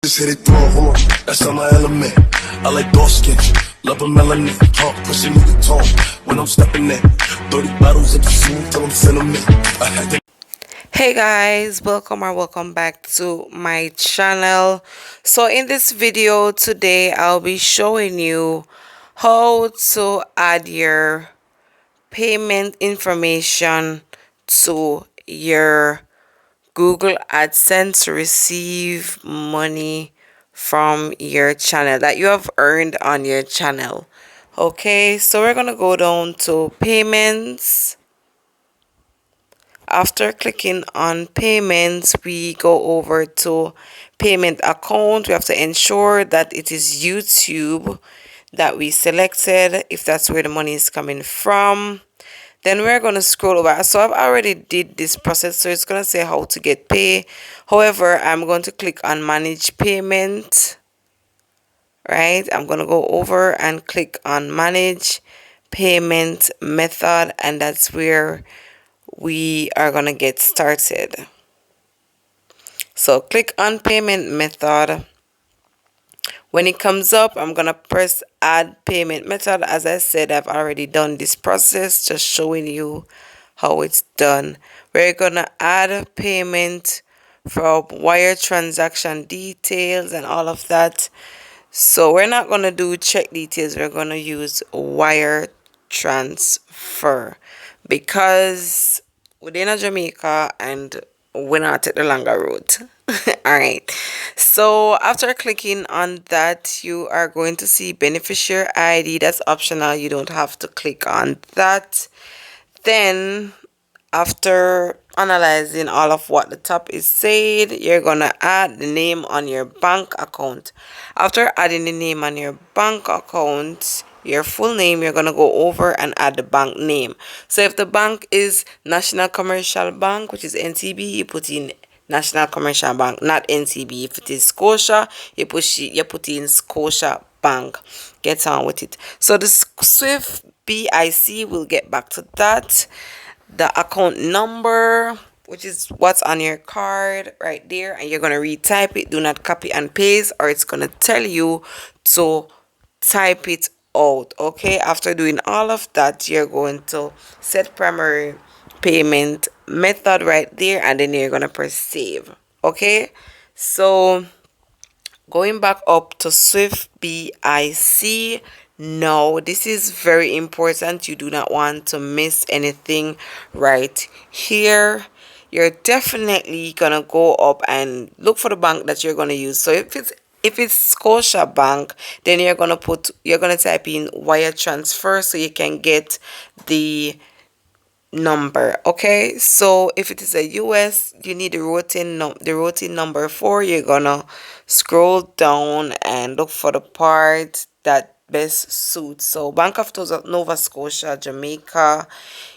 Just hit it through, hold on, that's not my element. I like dark skins, love a melanin. Talk, pushing me the tone when I'm stepping in. 30 bottles of the scene till I'm sentiment. I had to. Hey guys, welcome or welcome back to my channel. So in this video today I'll be showing you how to add your payment information to your Google AdSense to receive money from your channel that you have earned on your channel. Okay, so we're gonna go down to payments. After clicking on payments, we go over to payment account. We have to ensure that it is YouTube that we selected, if that's where the money is coming from. Then we're going to scroll over. So I've already did this process, so it's going to say how to get pay. However, I'm going to click on manage payment. Right, I'm going to go over and click on manage payment method, and that's where we are going to get started. So click on payment method. When it comes up, I'm going to press add payment method. As I said, I've already done this process, just showing you how it's done. We're going to add payment from wire transaction details and all of that. So we're not going to do check details. We're going to use wire transfer because within a Jamaica and we're not take the longer route. All right. So after clicking on that, you are going to see beneficiary ID. That's optional. You don't have to click on that. Then after analyzing all of what the top is said, you're gonna add the name on your bank account. After adding the name on your bank account, your full name, you're gonna go over and add the bank name. So if the bank is National Commercial Bank, which is NCB, you put in National Commercial Bank, not NCB. If it is Scotia, you put in Scotia Bank. Get on with it. So the Swift BIC, we'll get back to that. The account number, which is what's on your card right there, and you're going to retype it. Do not copy and paste, or it's going to tell you to type it out. Okay, after doing all of that, you're going to set primary payment method right there, and then you're going to press save. Okay, so going back up to Swift BIC. No, this is very important. You do not want to miss anything right here. You're definitely gonna go up and look for the bank that you're gonna use. So if it's Scotia Bank, then you're gonna type in wire transfer so you can get the number. Okay, so if it is a US, you need the routing number 4. You're gonna scroll down and look for the part that best suits. So Bank of Nova Scotia, Jamaica,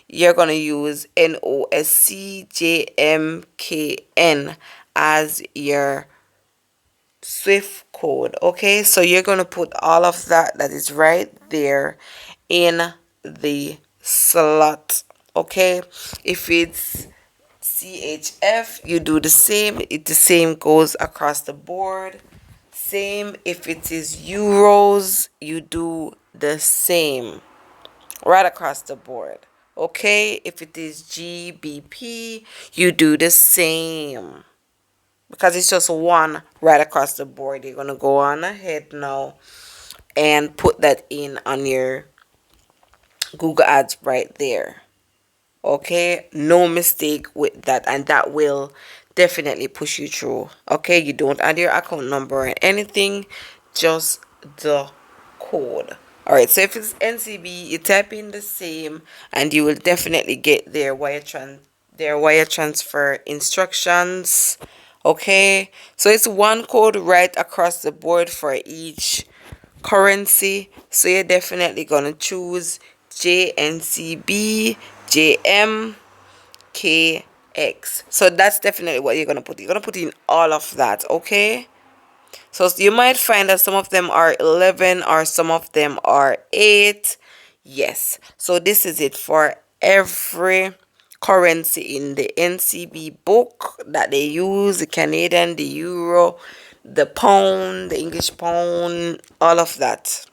you're gonna use NOSCJMKN as your Swift code. Okay, so you're gonna put all of that is right there in the slot. Okay, if it's CHF, you do the same. The same goes across the board. Same if it is euros, you do the same right across the board. Okay, if it is GBP, you do the same because it's just one right across the board. You're gonna go on ahead now and put that in on your Google Ads right there. Okay, no mistake with that, and that will definitely push you through. Okay, you don't add your account number or anything, just the code. All right, so if it's NCB, you type in the same and you will definitely get their wire transfer instructions. Okay, so it's one code right across the board for each currency. So you're definitely gonna choose JNCB, JMKX. So that's definitely what you're gonna put. You're gonna put in all of that. Okay, so you might find that some of them are 11 or some of them are 8. Yes, so this is it for every currency in the NCB book that they use: the Canadian, the Euro, the pound, the English pound, all of that,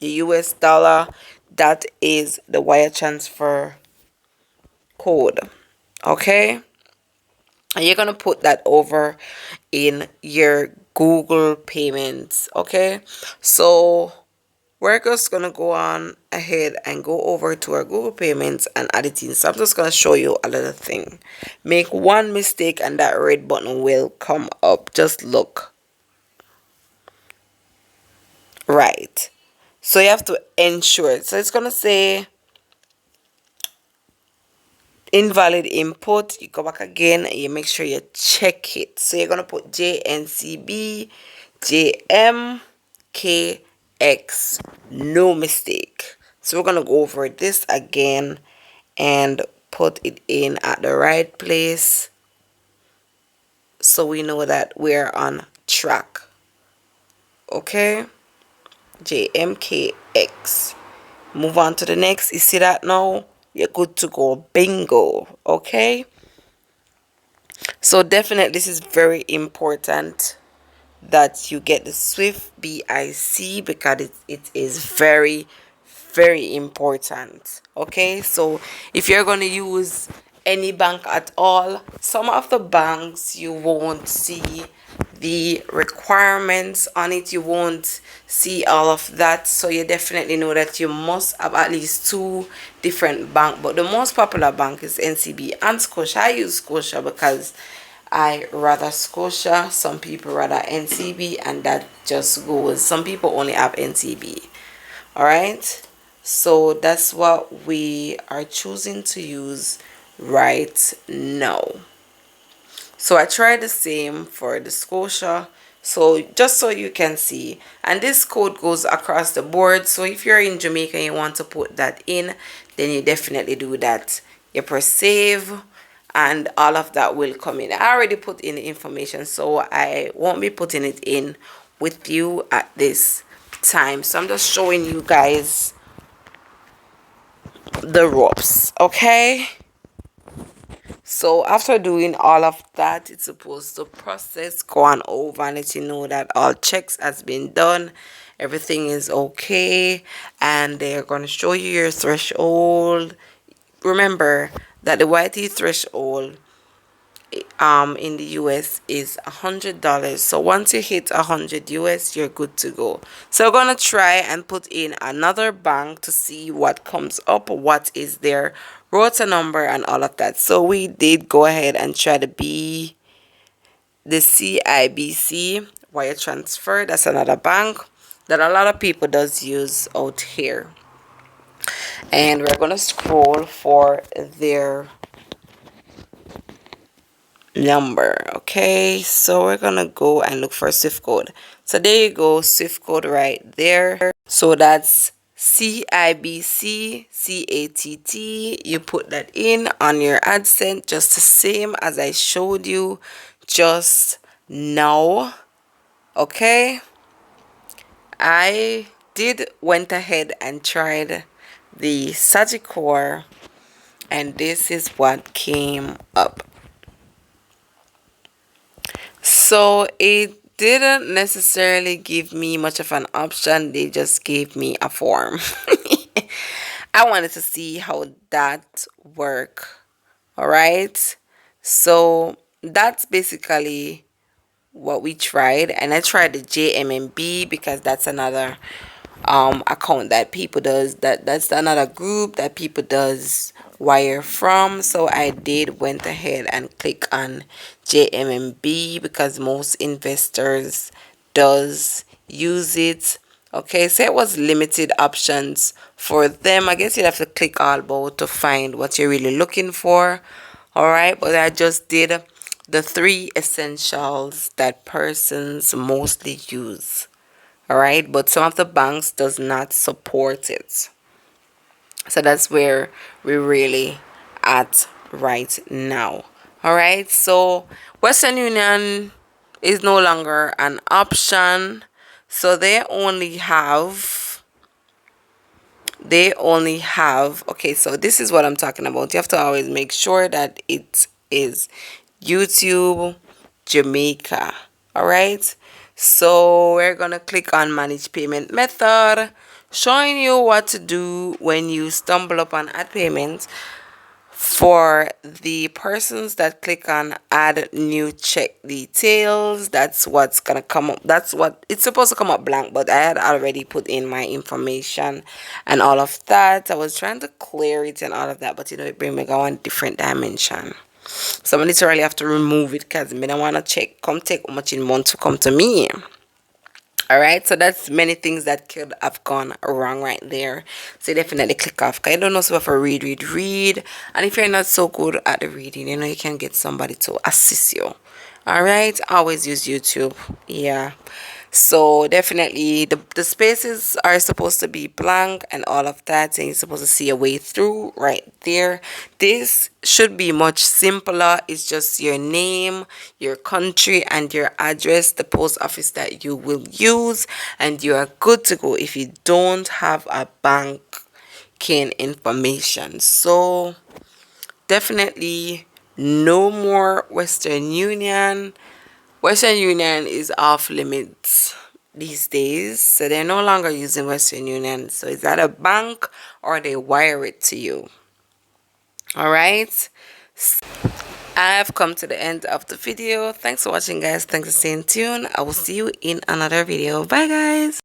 the US dollar, that is the wire transfer code. Okay, and you're gonna put that over in your Google payments. Okay, so we're just gonna go on ahead and go over to our Google payments and add it in. So I'm just gonna show you a little thing. Make one mistake and that red button will come up. Just look. Right, so you have to ensure it. So it's gonna say invalid input. You go back again and you make sure you check it. So you're gonna put JNCB JMKX, no mistake. So we're gonna go over this again and put it in at the right place so we know that we're on track. Okay, JMKX. Move on to the next. You see that now? You're good to go. Bingo. Okay, so definitely this is very important that you get the Swift BIC because it is very, very important. Okay, so if you're going to use any bank at all, some of the banks you won't see the requirements on it, you won't see all of that, so you definitely know that you must have at least two different bank. But the most popular bank is NCB and Scotia. I use Scotia because I rather Scotia, some people rather NCB, and that just goes. Some people only have NCB. All right, so that's what we are choosing to use right now. So I tried the same for the Scotia, so just so you can see, and this code goes across the board. So if you're in Jamaica and you want to put that in, then you definitely do that. You press save and all of that will come in. I already put in the information, so I won't be putting it in with you at this time. So I'm just showing you guys the ropes. Okay, so after doing all of that, it's supposed to process, go on over and let you know that all checks has been done, everything is okay, and they're going to show you your threshold. Remember that the YT threshold in the US is $100. So once you hit 100 US, you're good to go. So we're gonna try and put in another bank to see what comes up, what is their rota number and all of that. So we did go ahead and try to be the CIBC wire transfer. That's another bank that a lot of people does use out here. And we're gonna scroll for their number. Okay, so we're gonna go and look for Swift code. So there you go, Swift code right there. So that's CIBC CATT. You put that in on your AdSense, just the same as I showed you just now. Okay, I did went ahead and tried the Sagicor, and this is what came up. So it didn't necessarily give me much of an option, they just gave me a form. I wanted to see how that work. All right, so that's basically what we tried, and I tried the JMMB because that's another account that people does, that's another group that people does wire from. So I did went ahead and click on JMMB because most investors does use it. Okay, so it was limited options for them. I guess you'd have to click all about to find what you're really looking for. All right, but I just did the three essentials that persons mostly use. All right, but some of the banks does not support it, so that's where we're really at right now. All right, so Western Union is no longer an option, so they only have okay, so this is what I'm talking about. You have to always make sure that it is YouTube Jamaica. All right, So we're gonna click on manage payment method, showing you what to do when you stumble upon add payments. For the persons that click on add new check details, that's what's gonna come up. That's what it's supposed to come up blank, but I had already put in my information and all of that. I was trying to clear it and all of that, but it bring me go on different dimension. So I literally have to remove it because I don't want to check come take how much in month to come to me. All right, so that's many things that could have gone wrong right there. So definitely click off. Cause I don't know so if I read, and if you're not so good at the reading, you can get somebody to assist you. All right, always use YouTube. Yeah. So definitely the spaces are supposed to be blank and all of that, and you're supposed to see a way through right there. This should be much simpler. It's just your name, your country, and your address, the post office that you will use, and you are good to go if you don't have a banking information. So definitely no more Western Union. Western Union is off limits these days, so they're no longer using Western Union. So is that a bank or they wire it to you? All right. I have come to the end of the video. Thanks for watching, guys. Thanks for staying tuned. I will see you in another video. Bye, guys.